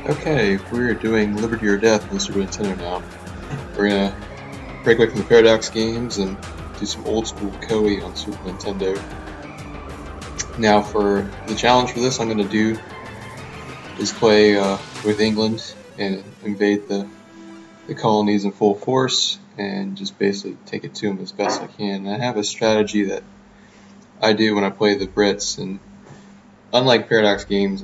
Okay, we're doing Liberty or Death on the Super Nintendo now. We're gonna break away from the Paradox games and do some old school Koei on Super Nintendo. Now for the challenge for this I'm gonna do is play with England and invade the colonies in full force and just basically take it to them as best I can. And I have a strategy that I do when I play the Brits, and unlike Paradox games,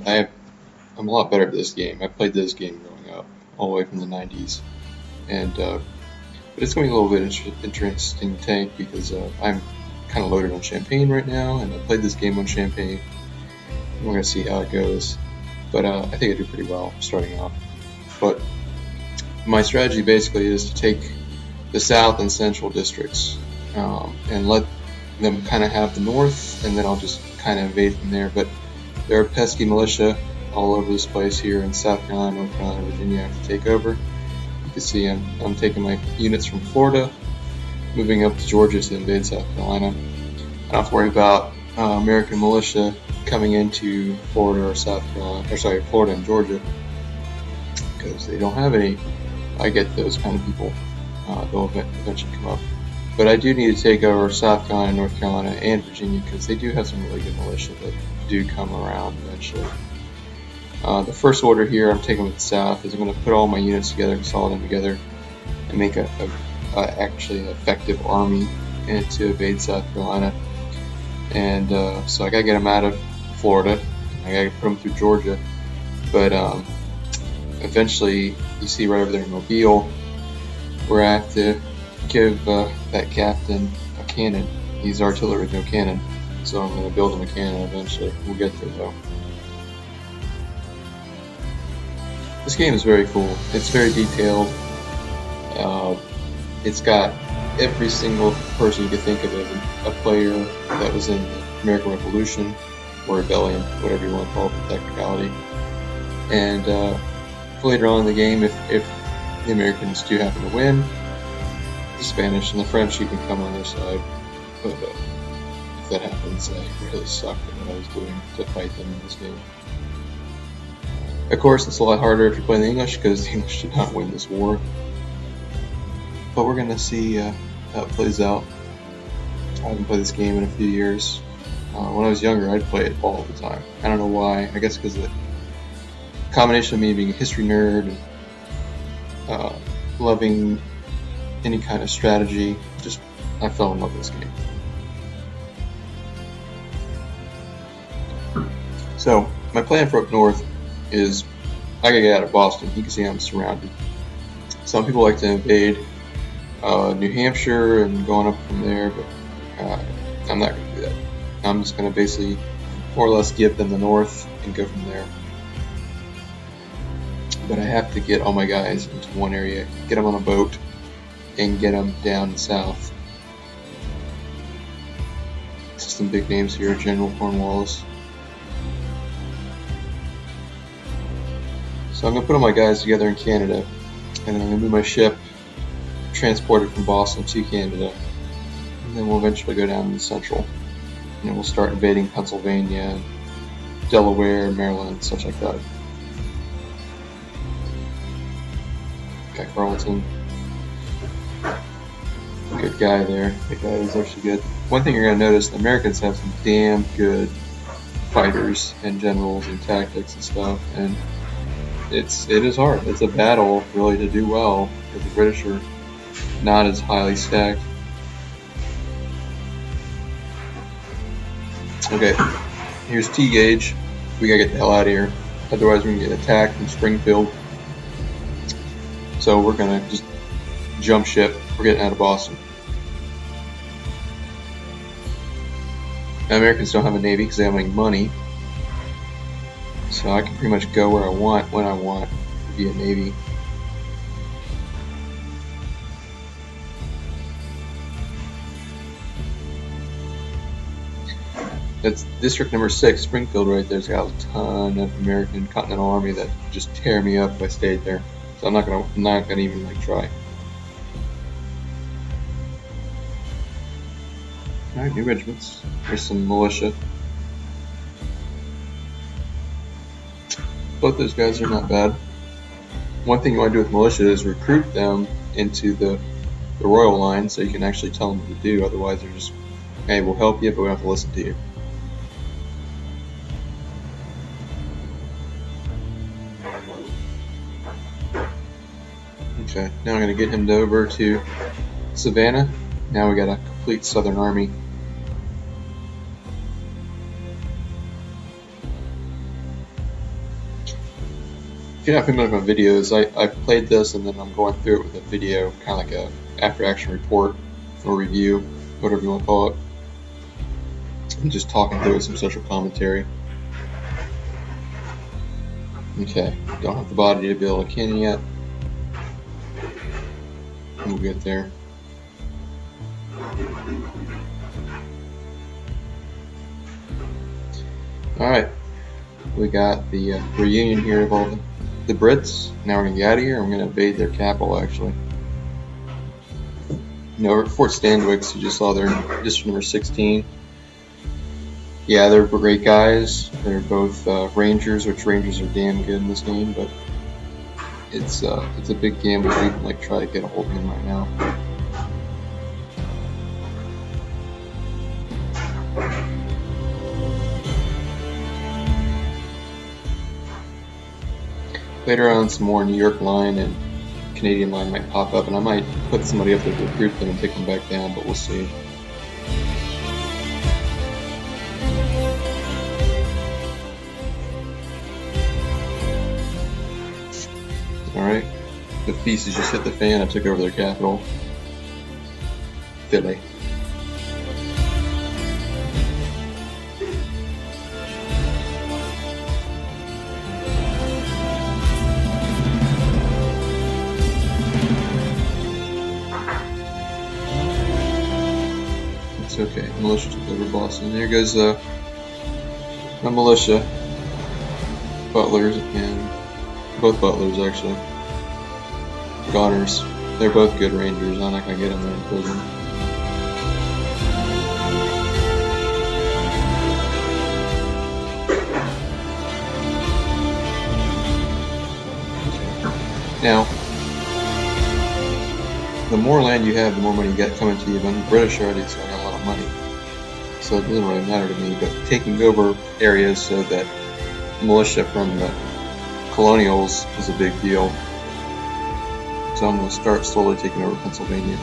I'm a lot better at this game. I played this game growing up, all the way from the 90s. And but it's going to be a little bit interesting to take because I'm kind of loaded on champagne right now, and I played this game on champagne. And we're going to see how it goes. But I think I do pretty well starting off. But my strategy basically is to take the south and central districts and let them kind of have the north, and then I'll just kind of invade from there. But there are pesky militia all over this place here in South Carolina, North Carolina, Virginia. I have to take over. You can see I'm taking my units from Florida, moving up to Georgia to invade South Carolina. I don't have to worry about American militia coming into Florida or Florida and Georgia, because they don't have any. I get those kind of people. They'll eventually come up. But I do need to take over South Carolina, North Carolina, and Virginia, because they do have some really good militia that do come around eventually. The first order here I'm taking with the south is I'm going to put all my units together, consolidate them together, and make actually an effective army to invade South Carolina. And so I got to get them out of Florida. I got to put them through Georgia. But eventually, you see right over there in Mobile, where I have to give that captain a cannon. He's artillery with no cannon, so I'm going to build him a cannon eventually. We'll get there though. This game is very cool. It's very detailed. It's got every single person you could think of as a player that was in the American Revolution or Rebellion, whatever you want to call it, the technicality. And later on in the game, if the Americans do happen to win, the Spanish and the French even come on their side. But if that happens, I really sucked at what I was doing to fight them in this game. Of course, it's a lot harder if you play the English, because the English did not win this war. But we're going to see how it plays out. I haven't played this game in a few years. When I was younger, I'd play it all the time. I don't know why. I guess because of the combination of me being a history nerd and loving any kind of strategy. I fell in love with this game. So, my plan for up north is I gotta get out of Boston. You can see I'm surrounded. Some people like to invade New Hampshire and going up from there, but I'm not gonna do that. I'm just gonna basically more or less give them the north and go from there. But I have to get all my guys into one area, get them on a boat, and get them down south. Some big names here: General Cornwallis. So I'm going to put all my guys together in Canada, and then I'm going to move my ship, transport it from Boston to Canada, and then we'll eventually go down to the central. And we'll start invading Pennsylvania, Delaware, Maryland, such like that. Got Carleton. Good guy there. That guy is actually good. One thing you're going to notice, the Americans have some damn good fighters and generals and tactics and stuff, and it is hard. It's a battle, really, to do well, because the British are not as highly stacked. Okay, here's T-Gauge. We gotta get the hell out of here. Otherwise, we're gonna get attacked from Springfield. So we're gonna just jump ship. We're getting out of Boston. Now, Americans don't have a navy because they don't make money. So I can pretty much go where I want, when I want, via navy. That's District number 6, Springfield, right there. It's got a ton of American Continental Army that just tear me up if I stayed there. So I'm not gonna even try. All right, new regiments. There's some militia. Both those guys are not bad. one thing you want to do with militia is recruit them into the royal line so you can actually tell them what to do. Otherwise, they're just, hey, we'll help you, but we don't have to listen to you. Okay, now I'm going to get him over to Savannah. Now we got a complete Southern Army. If you're not familiar with my videos, I've played this and then I'm going through it with a video, kind of like a after-action report or review, whatever you want to call it. I'm just talking through it, some social commentary. Okay, don't have the body to build a cannon yet. We'll get there. Alright, we got the reunion here of all the Brits. Now we're going to get out of here. I'm going to invade their capital, actually. No, Fort Stanwix, you just saw there, district number 16. Yeah, they're great guys. They're both Rangers, which Rangers are damn good in this game, but it's a big gamble to even like try to get a hold of them right now. Later on, some more New York line and Canadian line might pop up, and I might put somebody up there to recruit them and take them back down, but we'll see. Alright, the feast has just hit the fan. I took over their capital, Philly. It's okay, militia took over Boston. There goes my militia, butlers, and both butlers actually. Goners. They're both good Rangers. I'm not gonna get them there in prison. Now, the more land you have, the more money you get coming to you. But the British already got a lot of money, so it doesn't really matter to me. But taking over areas so that militia from the colonials is a big deal. So I'm going to start slowly taking over Pennsylvania.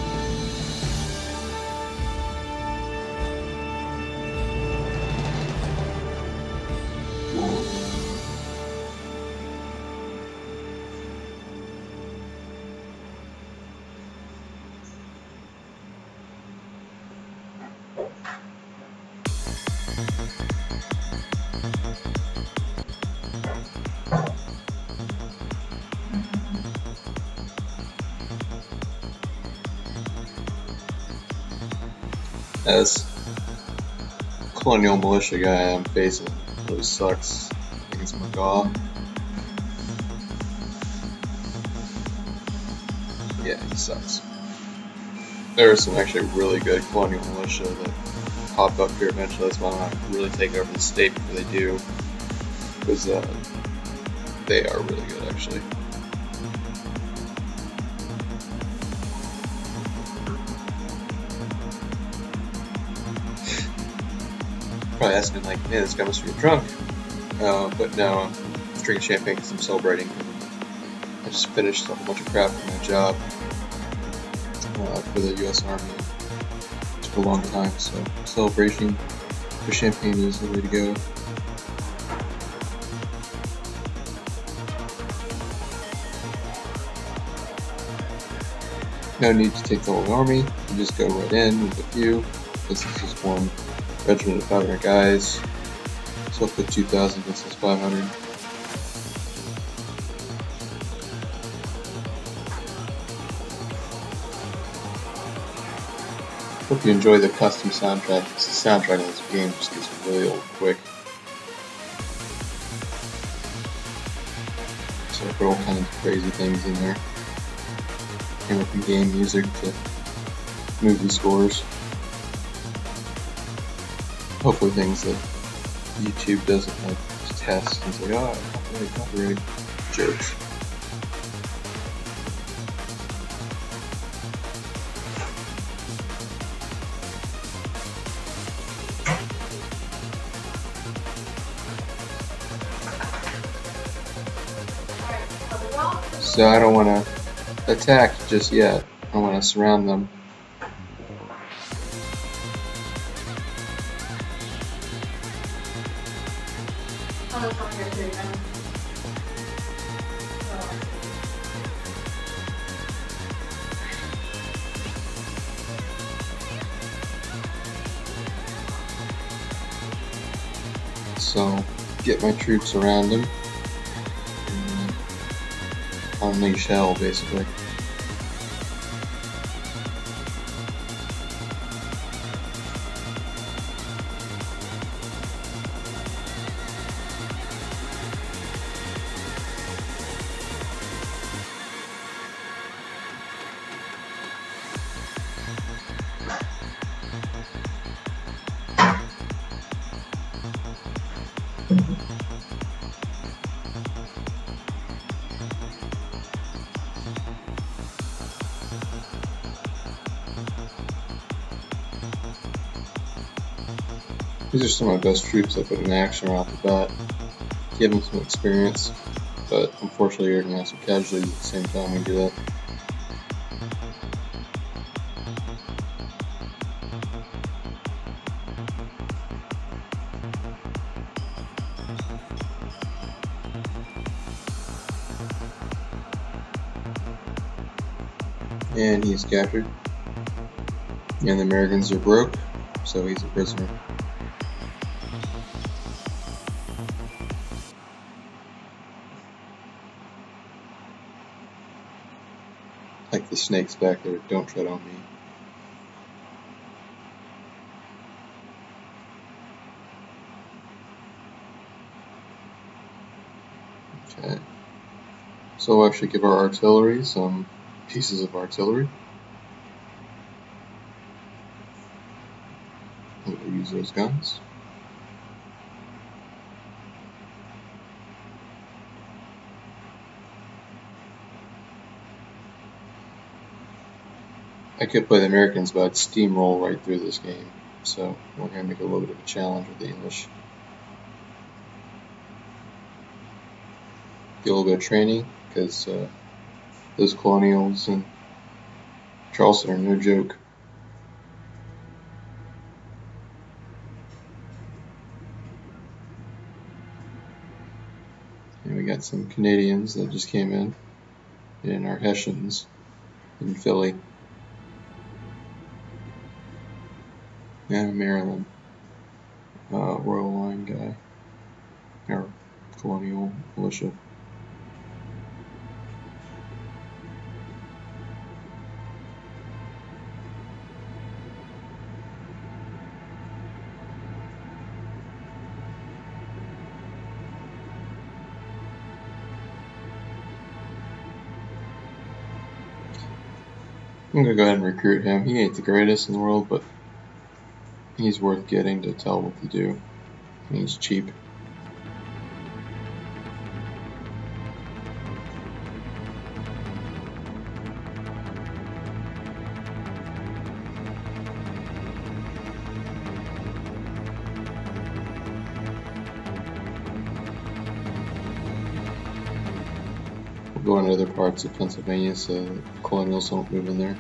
As colonial militia guy I'm facing, it really sucks. I think it's McGaw. Yeah, he sucks. There are some actually really good colonial militia that pop up here eventually. That's why I want to really take over the state before they do, because they are really good actually. Probably asking like, man, this guy must be drunk. But no, I'm drinking champagne because I'm celebrating. I just finished a whole bunch of crap for my job for the U.S. Army. It took a long time, so celebration for champagne is the way to go. No need to take the whole army. You just go right in with a few. This is just one regiment of 500 guys. So I'll put 2,000 against this 500. Hope you enjoy the custom soundtrack. The soundtrack in this game just gets really old quick. So I put all kinds of crazy things in there. Came up from game music to movie scores. Hopefully things that YouTube doesn't like test and say, oh, copyright jokes. So I don't want to attack just yet. I want to surround them. So get my troops around him. Unleash hell, basically. These are some of my best troops I put in action right off the bat. Give them some experience, but unfortunately you're going to have some casualties at the same time when you do that. And he's captured. And the Americans are broke, so he's a prisoner. Like the snakes back there, don't tread on me. Okay. So we'll actually give our artillery some pieces of artillery. We'll use those guns. I could play the Americans, but I'd steamroll right through this game. So we're going to make a little bit of a challenge with the English. Get a little bit of training, because those colonials in Charleston are no joke. And we got some Canadians that just came in, and our Hessians in Philly. And Maryland, Royal Line guy, or colonial militia. I'm gonna go ahead and recruit him. He ain't the greatest in the world, but he's worth getting to tell what to do. And he's cheap. We'll go into other parts of Pennsylvania so the colonials don't move in there.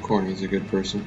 Corny's a good person.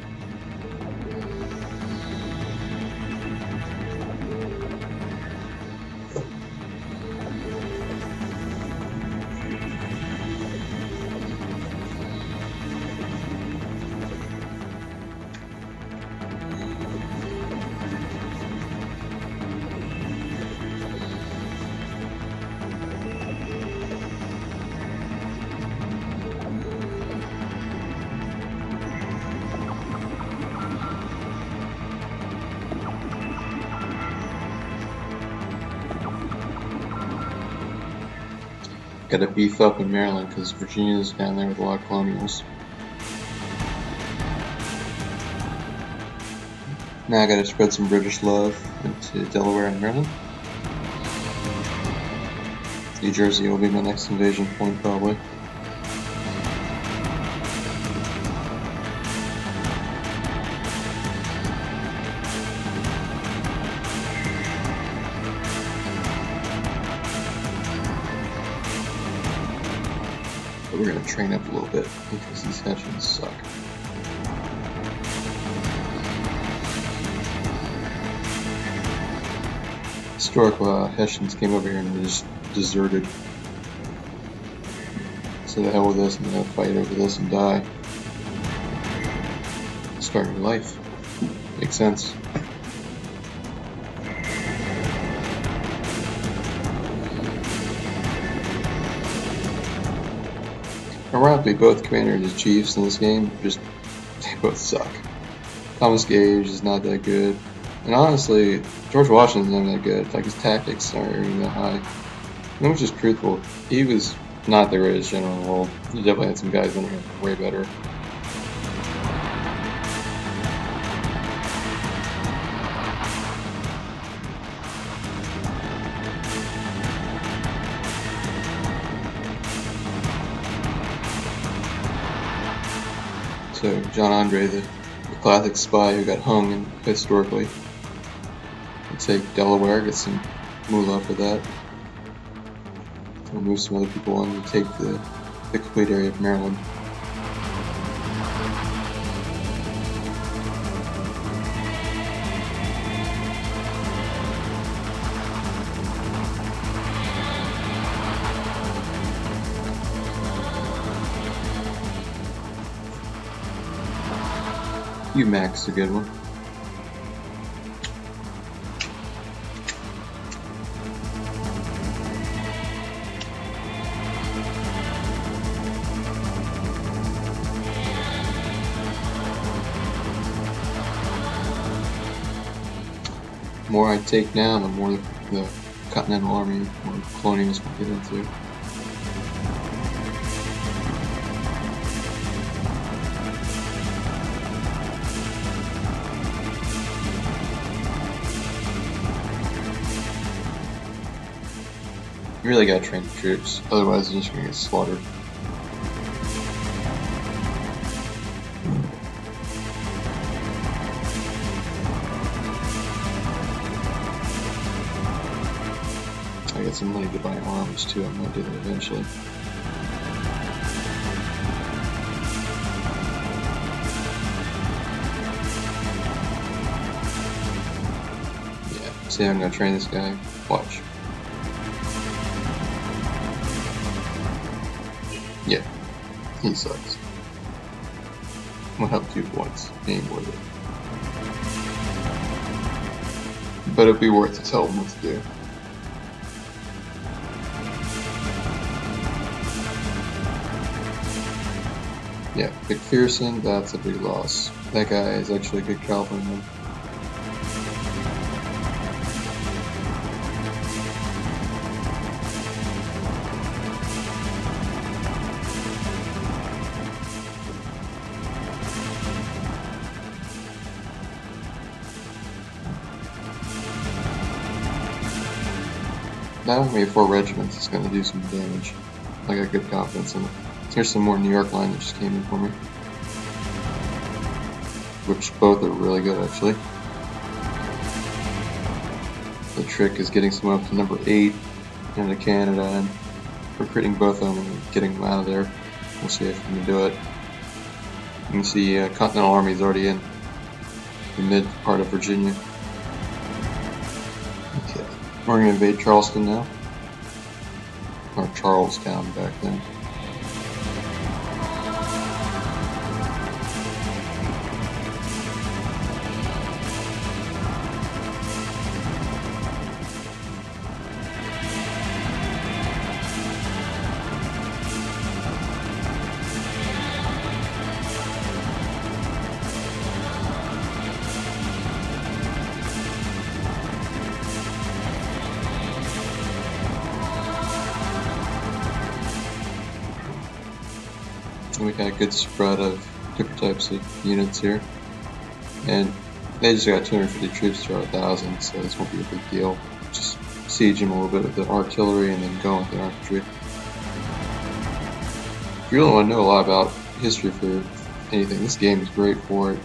Got to beef up in Maryland because Virginia's down there with a lot of colonials. Now I got to spread some British love into Delaware and Maryland. New Jersey will be my next invasion point probably. we're going to train up a little bit because these Hessians suck. Historical Hessians came over here and they just deserted. So the hell with this, I'm going to fight over this and die. Start your life. Makes sense. Ironically, both commanders and chiefs in this game they both suck. Thomas Gage is not that good, and honestly, George Washington's not that good. Like, his tactics aren't even that high. And which is truthful, he was not the greatest general in the world. He definitely had some guys that were way better. So John Andre, the classic spy who got hung historically. We'll take Delaware, get some moolah for that. We'll move some other people on and take the complete area of Maryland. Mac's a good one. The more I take now, the more the Continental Army or colonials will get into. You really gotta train the troops, otherwise they're just gonna get slaughtered. I got some money to buy arms too, I might do that eventually. Yeah, see, I'm gonna train this guy. Watch. Yeah, he sucks. Went up 2 points. Ain't worth it. But it'd be worth to tell him what to do. Yeah, McPherson, that's a big loss. That guy is actually a good cavalryman. That army of 4 regiments is going to do some damage. I got good confidence in it. Here's some more New York line that just came in for me. Which both are really good, actually. The trick is getting someone up to number 8 into Canada and recruiting both of them and getting them out of there. We'll see if we can do it. You can see Continental Army is already in the mid part of Virginia. Okay, we're going to invade Charleston now. Or Charlestown back then. We got a good spread of different types of units here, and they just got 250 troops to our 1,000, so this won't be a big deal. Just siege them a little bit with the artillery and then go with the infantry. If you really want to know a lot about history for anything, this game is great for it.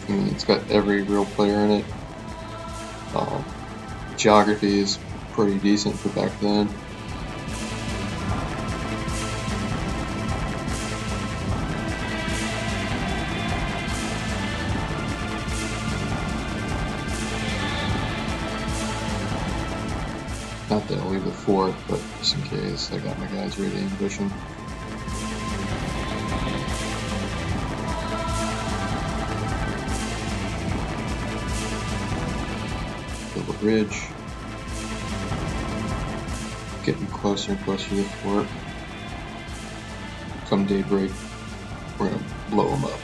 I mean, it's got every real player in it. Geography is pretty decent for back then. Not that I'll leave the fort, but just in case, I got my guys ready to ambush him. Build a bridge. Getting closer and closer to the fort. Come daybreak, we're gonna blow them up.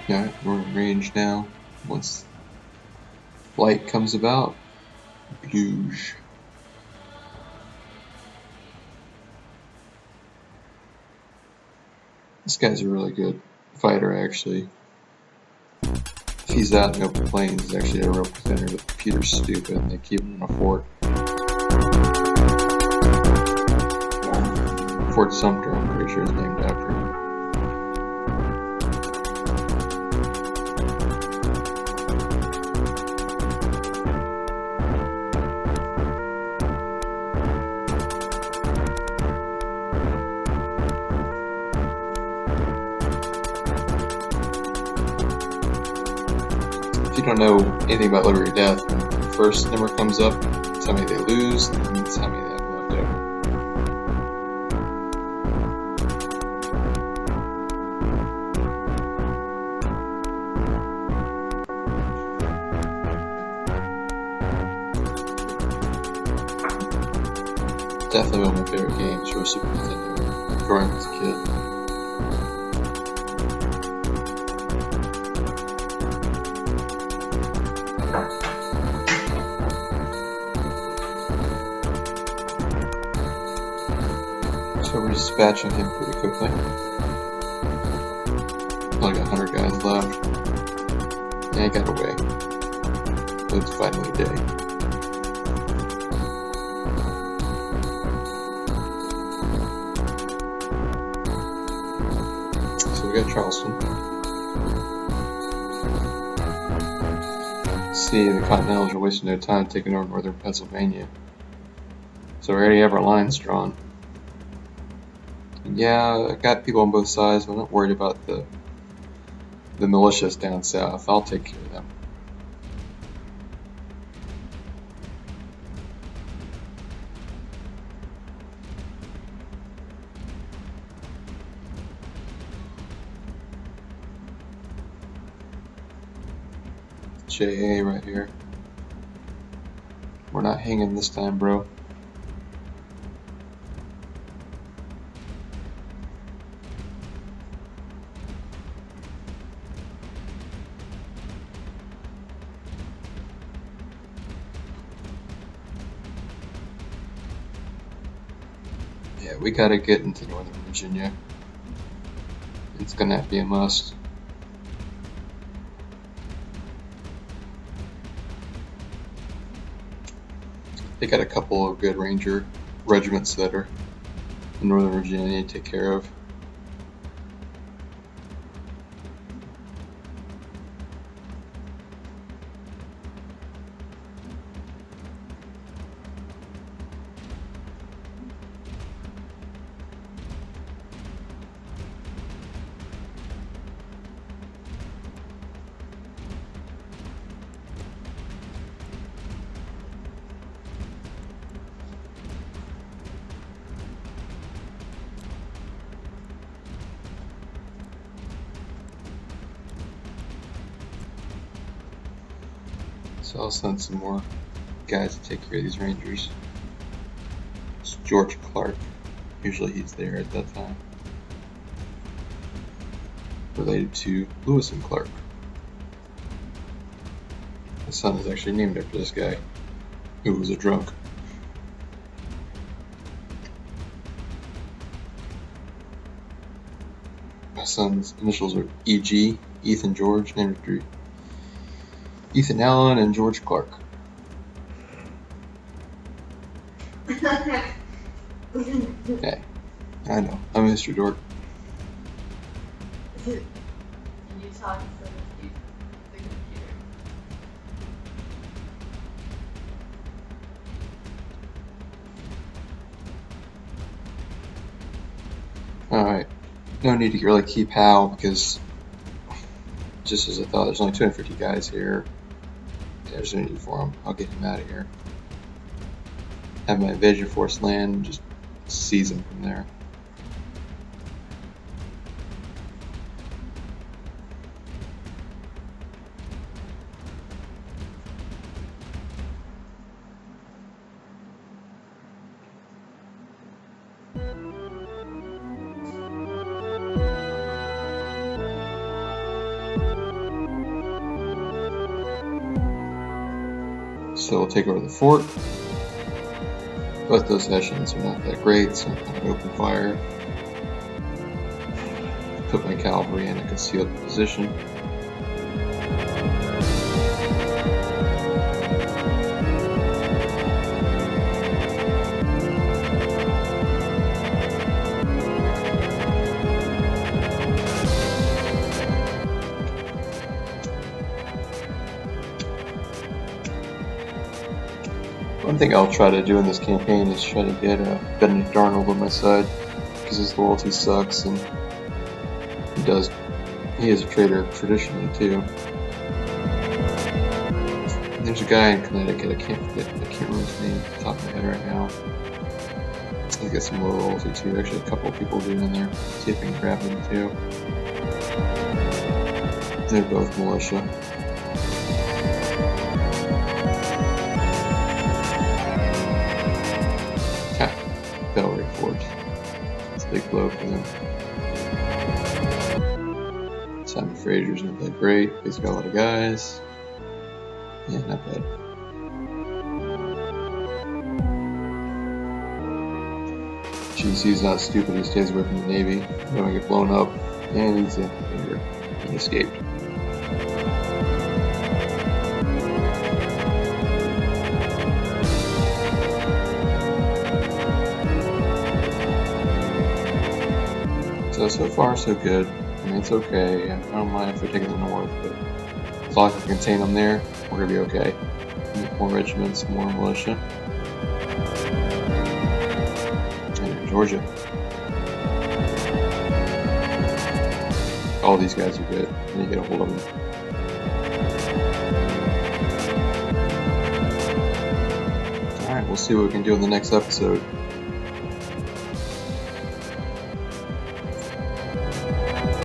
Yeah, we're in range now. Once light comes about, bluge. This guy's a really good fighter, actually. If he's out in the open plains, he's actually a real contender, but Peter's stupid, and they keep him in a fort. Fort Sumter, I'm pretty sure is named after him. If you don't know anything about Liberty or Death, when the first number comes up, it's how many they lose, and it's how many they have left over. Definitely one of my favorite games for Super Nintendo, growing up as a kid. So we're dispatching him pretty quickly. Only got 100 guys left. And he got away. It's finally day. So we got Charleston. See, the Continentals are wasting no time taking over northern Pennsylvania. So we already have our lines drawn. Yeah, I got people on both sides, but I'm not worried about the militias down south. I'll take care of them. JA right here. We're not hanging this time, bro. Yeah, we gotta get into Northern Virginia. It's gonna be a must. They got a couple of good Ranger regiments that are in Northern Virginia they need to take care of. So I'll send some more guys to take care of these Rangers. It's George Clark. Usually he's there at that time. Related to Lewis and Clark. My son is actually named after this guy, who was a drunk. My son's initials are E.G., Ethan George, named after Ethan Allen and George Clark. Hey, I know, I'm Mr. Dork. And you talk so much. no need to really keep Hal because, just as I thought, there's only 250 guys here. There's no need for him. I'll get him out of here. Have my invasion force land and just seize him from there. So we'll take over the fort. Both those Hessians are not that great, so I'm going to open fire. Put my cavalry in a concealed position. One thing I'll try to do in this campaign is try to get Benedict Arnold on my side, because his loyalty sucks, and he is a traitor traditionally too. And there's a guy in Connecticut, I can't remember his name off the top of my head right now. He's got some low loyalty too, actually a couple of people do in there. See if I can grab them too. They're both militia. Bellery Fort. It's a big blow for them. Simon Fraser's not that great. He's got a lot of guys. Yeah, not bad. GC's not stupid. He stays away from the Navy. Don't want to get blown up. And he's in here. He escaped. So far so good. I mean, it's okay. I don't mind if we're taking the north, but as long as we contain them there, we're gonna be okay. More regiments, more militia. And Georgia. All these guys are good. I need to get a hold of them. Alright, we'll see what we can do in the next episode.